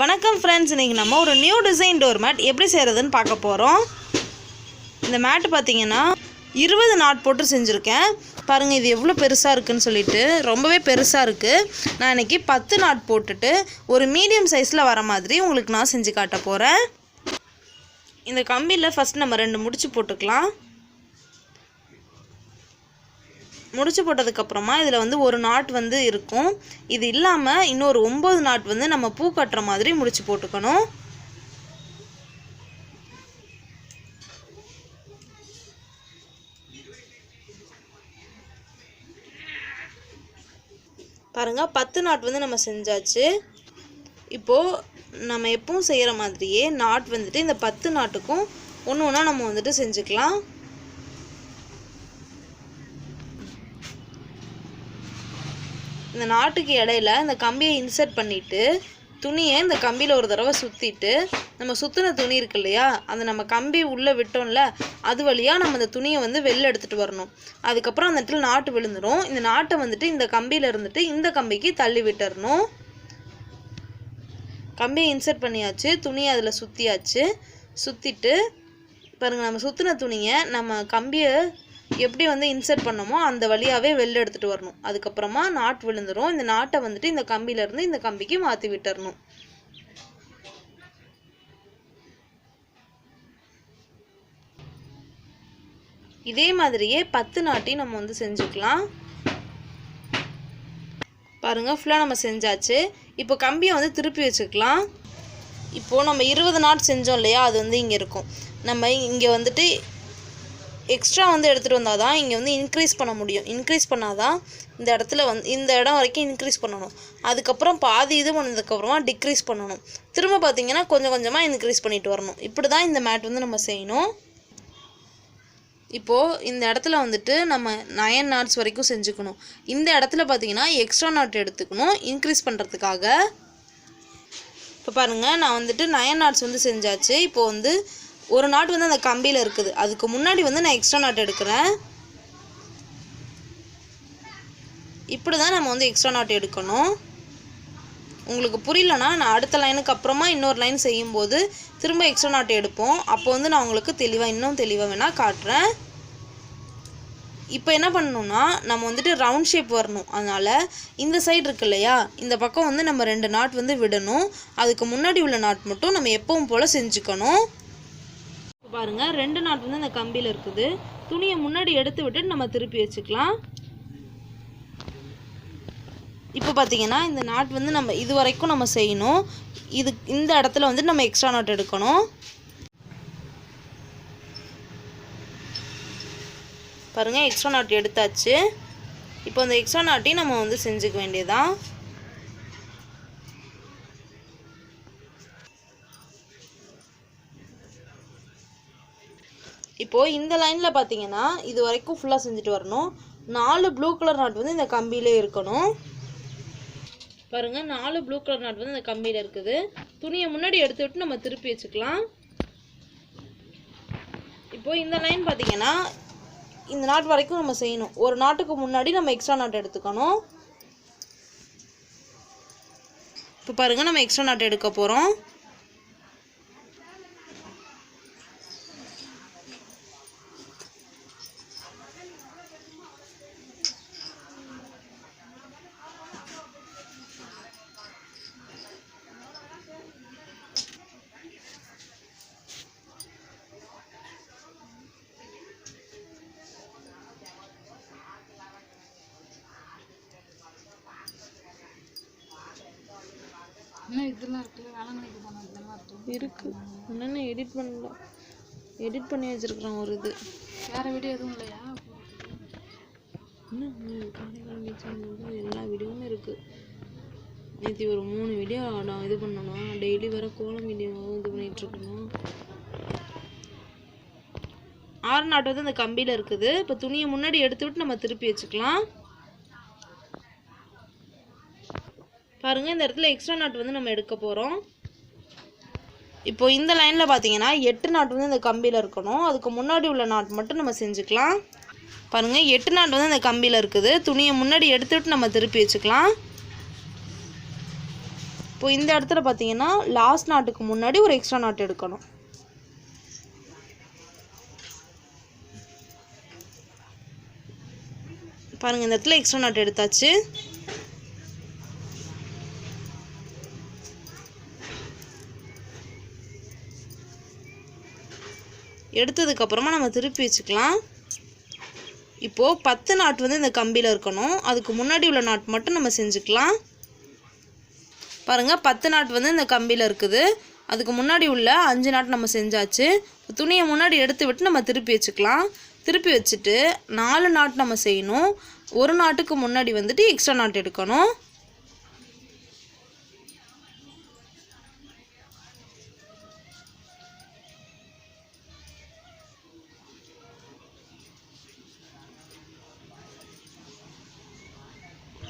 வணக்கம் ஃப்ரெண்ட்ஸ், இன்றைக்கி நம்ம ஒரு நியூ டிசைன் டோர் மேட் எப்படி செய்கிறதுன்னு பார்க்க போகிறோம். இந்த மேட்டு பார்த்திங்கன்னா 20 நாட் போட்டு செஞ்சுருக்கேன். பாருங்கள் இது எவ்வளோ பெருசாக இருக்குதுன்னு சொல்லிட்டு ரொம்பவே பெருசாக இருக்குது. நான் இன்றைக்கி 10 நாட் போட்டுட்டு ஒரு மீடியம் சைஸில் வர மாதிரி உங்களுக்கு நான் செஞ்சு காட்ட போகிறேன். இந்த கம்பியில் ஃபஸ்ட் நம்ம 2 முடிச்சு போட்டுக்கலாம். முடிச்சு போட்டதுக்கப்புறமா இதில் ஒரு நாட் இருக்கும். இது இல்லாமல் இன்னொரு 9 நாட் நம்ம பூ கட்டுற மாதிரி முடிச்சு போட்டுக்கணும். பாருங்கள் 10 நாட் நம்ம செஞ்சாச்சு. இப்போது நம்ம எப்பவும் செய்கிற மாதிரியே நாட் இந்த 10 நாட்டுக்கும் ஒன்று ஒன்றா நம்ம செஞ்சுக்கலாம். இந்த நாட்டுக்கு இடையில இந்த கம்பியை இன்சர்ட் பண்ணிவிட்டு துணியை இந்த கம்பியில் ஒரு தடவை சுற்றிட்டு நம்ம சுற்றின துணி இருக்கு இல்லையா, அந்த நம்ம கம்பி உள்ளே விட்டோம்ல, அது வழியாக நம்ம இந்த துணியை வெளில எடுத்துகிட்டு வரணும். அதுக்கப்புறம் அந்த இடத்துல நாட்டு விழுந்துடும். இந்த நாட்டை இந்த கம்பியில் இருந்துட்டு இந்த கம்பிக்கு தள்ளி விட்டுறணும். கம்பியை இன்சர்ட் பண்ணியாச்சு, துணியை அதில் சுற்றியாச்சு. சுற்றிட்டு பாருங்கள், நம்ம சுற்றின துணியை நம்ம கம்பியை எப்படி இன்சர்ட் பண்ணோமோ அந்த வழியாகவே வெளில எடுத்துகிட்டு வரணும். அதுக்கப்புறமா நாட் விழுந்துடும். இந்த நாட்டை இந்த கம்பியிலேருந்து இந்த கம்பிக்கு மாற்றி விட்டுறணும். இதே மாதிரியே 10 நாட்டையும் நம்ம செஞ்சுக்கலாம். பாருங்கள், ஃபுல்லாக நம்ம செஞ்சாச்சு. இப்போ கம்பியை திருப்பி வச்சுக்கலாம். இப்போது நம்ம 20 நாட் செஞ்சோம் இல்லையா, அது இங்கே இருக்கும். நம்ம இங்கே எக்ஸ்ட்ரா எடுத்துகிட்டு வந்தால் தான் இங்கே இன்க்ரீஸ் பண்ண முடியும். இன்க்ரீஸ் பண்ணால் தான் இந்த இடத்துல இந்த இடம் வரைக்கும் இன்க்ரீஸ் பண்ணணும். அதுக்கப்புறம் பாதி இது பண்ணதுக்கப்புறமா டிக்ரீஸ் பண்ணணும். திரும்ப பார்த்திங்கன்னா கொஞ்சம் கொஞ்சமாக இன்க்ரீஸ் பண்ணிட்டு வரணும். இப்படி தான் இந்த மேட் நம்ம செய்யணும். இப்போது இந்த இடத்துல நம்ம 9 நாட்ஸ் வரைக்கும் செஞ்சுக்கணும். இந்த இடத்துல பார்த்திங்கன்னா எக்ஸ்ட்ரா நாட் எடுத்துக்கணும் இன்க்ரீஸ் பண்ணுறதுக்காக. இப்போ பாருங்கள், நான் 9 நாட்ஸ் செஞ்சாச்சு. இப்போது ஒரு நாட் அந்த கம்பியில் இருக்குது. அதுக்கு முன்னாடி நான் எக்ஸ்ட்ரா நாட் எடுக்கிறேன். இப்படி தான் நம்ம எக்ஸ்ட்ரா நாட் எடுக்கணும். உங்களுக்கு புரியலனா நான் அடுத்த லைனுக்கு அப்புறமா இன்னொரு லைன் செய்யும்போது திரும்ப எக்ஸ்ட்ரா நாட் எடுப்போம். அப்போ நான் உங்களுக்கு இன்னும் தெளிவாக வேணால் காட்டுறேன். இப்போ என்ன பண்ணணும்னா நம்ம ரவுண்ட் ஷேப் வரணும். அதனால் இந்த சைடு இருக்கு இல்லையா, இந்த பக்கம் நம்ம 2 நாட் விடணும். அதுக்கு முன்னாடி உள்ள நாட் மட்டும் நம்ம எப்பவும் போல் செஞ்சுக்கணும். பாருங்கள், 2 நாட் இந்த கம்பியில் இருக்குது. துணியை முன்னாடி எடுத்து விட்டுட்டு நம்ம திருப்பி வச்சுக்கலாம். இப்போ பார்த்தீங்கன்னா இந்த நாட் நம்ம இது வரைக்கும் நம்ம செய்யணும். இந்த இடத்துல நம்ம எக்ஸ்ட்ரா நாட் எடுக்கணும். பாருங்கள், எக்ஸ்ட்ரா நாட் எடுத்தாச்சு. இப்போ அந்த எக்ஸ்ட்ரா நாட்டையும் நம்ம செஞ்சுக்க வேண்டியதான். இப்போது இந்த லைனில் பார்த்தீங்கன்னா இது வரைக்கும் ஃபுல்லாக செஞ்சுட்டு வரணும். 4 ப்ளூ கலர் நாட் இந்த கம்பியிலே இருக்கணும். பாருங்கள், 4 ப்ளூ கலர் நாட் இந்த கம்பியில் இருக்குது. துணியை முன்னாடி எடுத்து விட்டு நம்ம திருப்பி வச்சுக்கலாம். இப்போது இந்த லைன் பார்த்தீங்கன்னா இந்த நாட் வரைக்கும் நம்ம செய்யணும். ஒரு நாட்டுக்கு முன்னாடி நம்ம எக்ஸ்ட்ரா நாட் எடுத்துக்கணும். இப்போ பாருங்கள், நம்ம எக்ஸ்ட்ரா நாட் எடுக்க போகிறோம். இதெல்லாம் இருக்குல்ல, வேளாங்கண்ணிக்கு போனோம், இதெல்லாம் இருக்குது. என்னென்ன எடிட் பண்ணல, எடிட் பண்ணி வச்சுருக்குறோம். ஒரு இது வேறு வீடியோ எதுவும் இல்லையா? இன்னும் காலையில் எல்லா வீடியோவும் இருக்குது. நேற்று ஒரு 3 வீடியோ நான் இது பண்ணணும். டெய்லி வர கோலம் வீடியோவும் இது பண்ணிகிட்ருக்கணும். 6 நாட் அந்த கம்பியில் இருக்குது. இப்போ துணியை முன்னாடி எடுத்து விட்டு நம்ம திருப்பி வச்சுக்கலாம். பாருங்கள், இந்த இடத்துல எக்ஸ்ட்ரா நாட் நம்ம எடுக்க போகிறோம். இப்போது இந்த லைனில் பார்த்தீங்கன்னா 8 நாட் இந்த கம்பியில் இருக்கணும். அதுக்கு முன்னாடி உள்ள நாட் மட்டும் நம்ம செஞ்சுக்கலாம். பாருங்கள், 8 நாட் இந்த கம்பியில் இருக்குது. துணியை முன்னாடி எடுத்துவிட்டு நம்ம திருப்பி வச்சுக்கலாம். இப்போ இந்த இடத்துல பார்த்தீங்கன்னா லாஸ்ட் நாட்டுக்கு முன்னாடி ஒரு எக்ஸ்ட்ரா நாட் எடுக்கணும். பாருங்கள், இந்த இடத்துல எக்ஸ்ட்ரா நாட் எடுத்தாச்சு. எடுத்ததுக்கப்புறமா நம்ம திருப்பி வச்சுக்கலாம். இப்போது 10 நாட் வந்து இந்த கம்பியில் இருக்கணும். அதுக்கு முன்னாடி உள்ள நாட் மட்டும் நம்ம செஞ்சுக்கலாம். பாருங்கள், 10 நாட் வந்து இந்த கம்பியில் இருக்குது. அதுக்கு முன்னாடி உள்ள 5 நாட் நம்ம செஞ்சாச்சு. துணியை முன்னாடி எடுத்து விட்டு நம்ம திருப்பி வச்சுக்கலாம். திருப்பி வச்சுட்டு 4 நாட் நம்ம செய்யணும். ஒரு நாட்டுக்கு முன்னாடி வந்துட்டு எக்ஸ்ட்ரா நாட் எடுக்கணும்.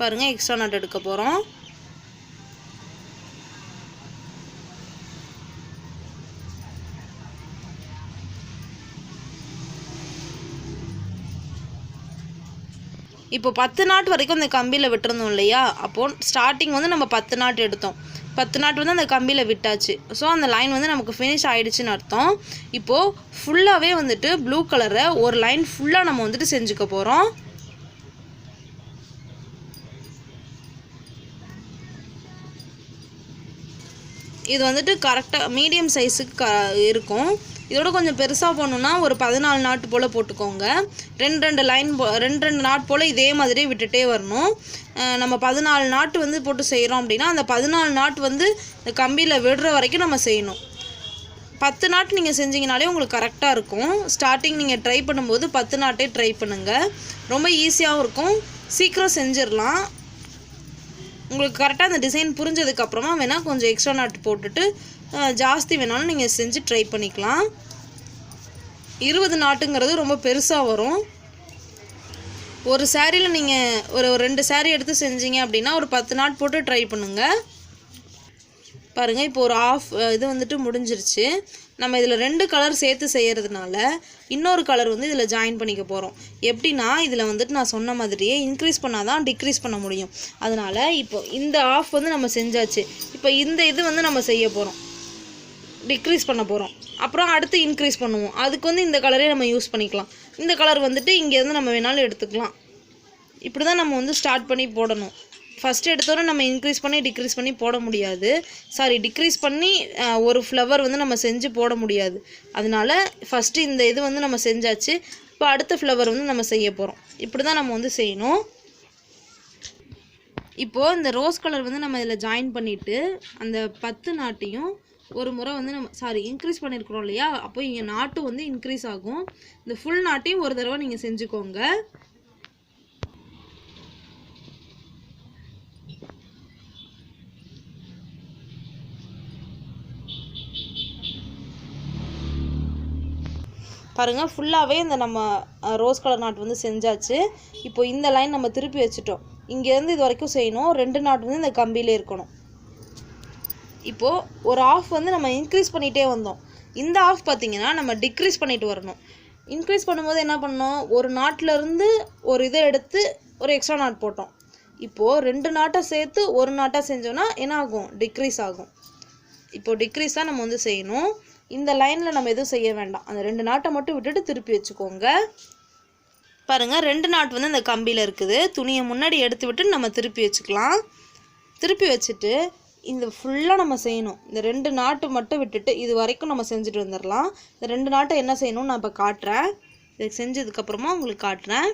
பாருங்கள், எக்ஸ்ட்ரா நாட் எடுக்க போகிறோம். இப்போ 10 நாட் வரைக்கும் இந்த கம்பியில் விட்டுருந்தோம் இல்லையா? அப்போது ஸ்டார்டிங் வந்து நம்ம 10 நாட் எடுத்தோம். 10 நாட் வந்து அந்த கம்பியில் விட்டாச்சு. ஸோ அந்த லைன் வந்து நமக்கு ஃபினிஷ் ஆகிடுச்சின்னு அர்த்தம். இப்போது ஃபுல்லாகவே வந்துட்டு ப்ளூ கலரை ஒரு லைன் ஃபுல்லாக நம்ம வந்துட்டு செஞ்சுக்க போகிறோம். இது வந்துட்டு கரெக்டாக மீடியம் சைஸுக்கு இருக்கும். இதோட கொஞ்சம் பெருசாக போகணுன்னா ஒரு 14 நாட்டு போல் போட்டுக்கோங்க. ரெண்டு நாட் போல் இதே மாதிரி விட்டுட்டே வரணும். நம்ம 14 நாட்டு வந்து போட்டு செய்கிறோம் அப்படின்னா அந்த 14 நாட் வந்து இந்த கம்பியில் விடுற வரைக்கும் நம்ம செய்யணும். 10 நாட் நீங்கள் செஞ்சிங்கனாலே உங்களுக்கு கரெக்டாக இருக்கும். ஸ்டார்டிங் நீங்கள் ட்ரை பண்ணும்போது 10 நாட்டே ட்ரை பண்ணுங்கள். ரொம்ப ஈஸியாகவும் இருக்கும், சீக்கிரம் செஞ்சிடலாம். உங்களுக்கு கரெக்டாக அந்த டிசைன் புரிஞ்சதுக்கப்புறமா வேணால் கொஞ்சம் எக்ஸ்ட்ரா நாட் போட்டுட்டு ஜாஸ்தி வேணாலும் நீங்கள் செஞ்சு ட்ரை பண்ணிக்கலாம். 20 நாட்டுங்கிறது ரொம்ப பெருசாக வரும். ஒரு சாரியில் நீங்கள் ஒரு 2 சாரீ எடுத்து செஞ்சீங்க அப்படின்னா ஒரு 10 நாட் போட்டு ட்ரை பண்ணுங்கள். பாருங்கள், இப்போ ஒரு ஆஃப் இது வந்துட்டு முடிஞ்சிருச்சு. நம்ம இதில் 2 கலர் சேர்த்து செய்கிறதுனால இன்னொரு கலர் வந்து இதில் ஜாயின் பண்ணிக்க போகிறோம். எப்படின்னா இதில் வந்துட்டு நான் சொன்ன மாதிரியே இன்க்ரீஸ் பண்ணால் தான் டிக்ரீஸ் பண்ண முடியும். அதனால் இப்போ இந்த ஆஃப் வந்து நம்ம செஞ்சாச்சு. இப்போ இந்த இது வந்து நம்ம செய்ய போகிறோம், டிக்ரீஸ் பண்ண போகிறோம். அப்புறம் அடுத்து இன்க்ரீஸ் பண்ணுவோம். அதுக்கு வந்து இந்த கலரே நம்ம யூஸ் பண்ணிக்கலாம். இந்த கலர் வந்துட்டு இங்கேருந்து நம்ம வேணாலும் எடுத்துக்கலாம். இப்படி தான் நம்ம வந்து ஸ்டார்ட் பண்ணி போடணும். ஃபஸ்ட்டு எடுத்தோட நம்ம இன்க்ரீஸ் பண்ணி டிக்ரீஸ் பண்ணி போட முடியாது. டிக்ரீஸ் பண்ணி ஒரு ஃப்ளவர் வந்து நம்ம செஞ்சு போட முடியாது. அதனால ஃபஸ்ட்டு இந்த இது வந்து நம்ம செஞ்சாச்சு. இப்போ அடுத்த ஃப்ளவர் வந்து நம்ம செய்ய போகிறோம். இப்படி தான் நம்ம வந்து செய்யணும். இப்போது இந்த ரோஸ் கலர் வந்து நம்ம இதில் ஜாயின் பண்ணிவிட்டு அந்த 10 நாட்டையும் ஒரு முறை வந்து நம்ம இன்க்ரீஸ் பண்ணியிருக்கிறோம் இல்லையா? அப்போ இங்கே நாட்டு வந்து இன்க்ரீஸ் ஆகும். இந்த ஃபுல் நாட்டையும் ஒரு தடவை நீங்கள் செஞ்சுக்கோங்க. பாருங்கள், ஃபுல்லாகவே இந்த நம்ம ரோஸ் கலர் நாட் வந்து செஞ்சாச்சு. இப்போ இந்த லைன் நம்ம திருப்பி வச்சுட்டோம். இங்கேருந்து இது வரைக்கும் செய்யணும். 2 நாட் வந்து இந்த கம்பியிலே இருக்கணும். இப்போது ஒரு ஆஃப் வந்து நம்ம இன்க்ரீஸ் பண்ணிகிட்டே வந்தோம். இந்த ஆஃப் பார்த்திங்கன்னா நம்ம டிக்ரீஸ் பண்ணிட்டு வரணும். இன்க்ரீஸ் பண்ணும்போது என்ன பண்ணோம், ஒரு நாட்டிலேருந்து ஒரு இதை எடுத்து ஒரு எக்ஸ்ட்ரா நாட் போட்டோம். இப்போது 2 நாட்டை சேர்த்து ஒரு நாட்டாக செஞ்சோன்னா என்ன ஆகும், டிக்ரீஸ் ஆகும். இப்போது டிக்ரீஸ் தான் நம்ம வந்து செய்யணும். இந்த லைனில் நம்ம எதுவும் செய்ய வேண்டாம். அந்த 2 நாட்டை மட்டும் விட்டுட்டு திருப்பி வச்சுக்கோங்க. பாருங்கள், 2 நாட் வந்து இந்த கம்பியில் இருக்குது. துணியை முன்னாடி எடுத்து விட்டு நம்ம திருப்பி வச்சுக்கலாம். திருப்பி வச்சுட்டு இந்த ஃபுல்லாக நம்ம செய்யணும். இந்த 2 நாட்டு மட்டும் விட்டுட்டு இது வரைக்கும் நம்ம செஞ்சுட்டு வந்துடலாம். இந்த 2 நாட்டை என்ன செய்யணும்னு நான் இப்போ காட்டுறேன். இதை செஞ்சதுக்கப்புறமா உங்களுக்கு காட்டுறேன்.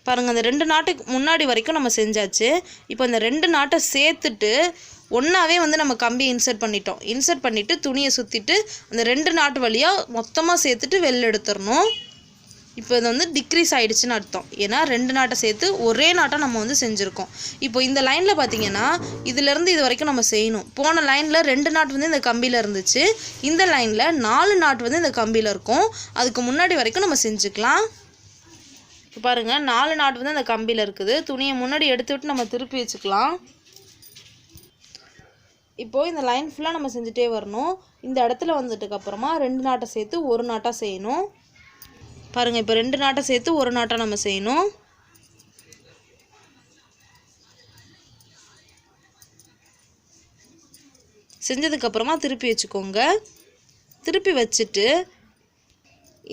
பாருங்கள், அந்த 2 நாட்டுக்கு முன்னாடி வரைக்கும் நம்ம செஞ்சாச்சு. இப்போ இந்த 2 நாட்டை சேர்த்துட்டு ஒன்றாவே வந்து நம்ம கம்பியை இன்சர்ட் பண்ணிட்டோம். இன்சர்ட் பண்ணிவிட்டு துணியை சுற்றிட்டு அந்த 2 நாட்டு வழியாக மொத்தமாக சேர்த்துட்டு வெளில எடுத்துடணும். இப்போ இது வந்து டிக்ரீஸ் ஆகிடுச்சின்னு அர்த்தம். ஏன்னா 2 நாட்டை சேர்த்து ஒரே நாட்டாக நம்ம வந்து செஞ்சுருக்கோம். இப்போ இந்த லைனில் பார்த்திங்கன்னா இதிலேருந்து இது வரைக்கும் நம்ம செய்யணும். போன லைனில் 2 நாட் வந்து இந்த கம்பியில் இருந்துச்சு. இந்த லைனில் 4 நாட் வந்து இந்த கம்பியில் இருக்கும். அதுக்கு முன்னாடி வரைக்கும் நம்ம செஞ்சுக்கலாம். இப்போ பாருங்கள், 4 நாட் வந்து அந்த கம்பியில் இருக்குது. துணியை முன்னாடி எடுத்து விட்டு நம்ம திருப்பி வச்சுக்கலாம். இப்போது இந்த லைன் ஃபுல்லாக நம்ம செஞ்சுட்டே வரணும். இந்த இடத்துல வந்துட்டுக்கப்புறமா 2 நாட்டை சேர்த்து ஒரு நாட்டாக செய்யணும். பாருங்கள், இப்போ 2 நாட்டை சேர்த்து ஒரு நாட்டாக நம்ம செய்யணும். செஞ்சதுக்கப்புறமா திருப்பி வச்சுக்கோங்க. திருப்பி வச்சுட்டு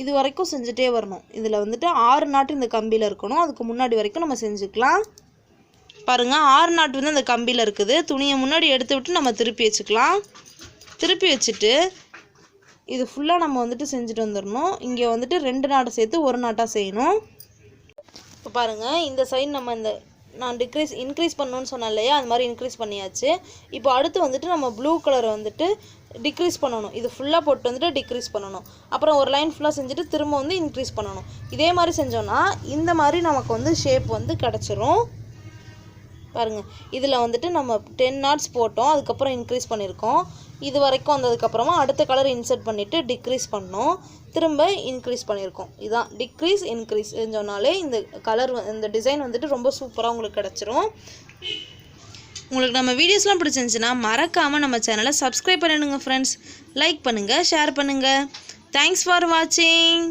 இது வரைக்கும் செஞ்சுட்டே வரணும். இதில் வந்துட்டு 6 நாட்டு இந்த கம்பியில் இருக்கணும். அதுக்கு முன்னாடி வரைக்கும் நம்ம செஞ்சுக்கலாம். பாருங்கள், 6 நாட்டு வந்து அந்த கம்பியில் இருக்குது. துணியை முன்னாடி எடுத்து விட்டு நம்ம திருப்பி வச்சுக்கலாம். திருப்பி வச்சுட்டு இது ஃபுல்லாக நம்ம வந்துட்டு செஞ்சுட்டு வந்துடணும். இங்கே வந்துட்டு 2 நாட்டை சேர்த்து 1 நாட்டாக செய்யணும். இப்போ பாருங்கள், இந்த சைடு நம்ம இந்த நான் இன்க்ரீஸ் பண்ணணும்னு சொன்னேன் இல்லையா, அது மாதிரி இன்க்ரீஸ் பண்ணியாச்சு. இப்போ அடுத்து வந்துட்டு நம்ம ப்ளூ கலரை வந்துட்டு டிக்ரீஸ் பண்ணணும். இது ஃபுல்லாக போட்டு வந்துட்டு டிக்ரீஸ் பண்ணணும். அப்புறம் ஒரு லைன் ஃபுல்லாக செஞ்சுட்டு திரும்ப வந்து இன்க்ரீஸ் பண்ணணும். இதே மாதிரி செஞ்சோன்னா இந்த மாதிரி நமக்கு வந்து ஷேப் வந்து கிடச்சிரும். பாருங்கள், இதில் வந்துட்டு நம்ம 10 நாட்ஸ் போட்டோம், அதுக்கப்புறம் இன்க்ரீஸ் பண்ணியிருக்கோம். இது வரைக்கும் வந்ததுக்கப்புறமா அடுத்த கலர் இன்சர்ட் பண்ணிவிட்டு டிக்ரீஸ் பண்ணோம், திரும்ப இன்க்ரீஸ் பண்ணியிருக்கோம். இதுதான் டிக்ரீஸ் இன்க்ரீஸ் செஞ்சோன்னாலே இந்த கலர் இந்த டிசைன் வந்துட்டு ரொம்ப சூப்பராக உங்களுக்கு கிடச்சிரும். உங்களுக்கு நம்ம வீடியோஸ்லாம் பிடிச்சிருந்துச்சுன்னா மறக்காமல் நம்ம சேனலை சப்ஸ்கிரைப் பண்ணிடுங்க ஃப்ரெண்ட்ஸ். லைக் பண்ணுங்கள், ஷேர் பண்ணுங்கள். தேங்க்ஸ் ஃபார் வாட்சிங்.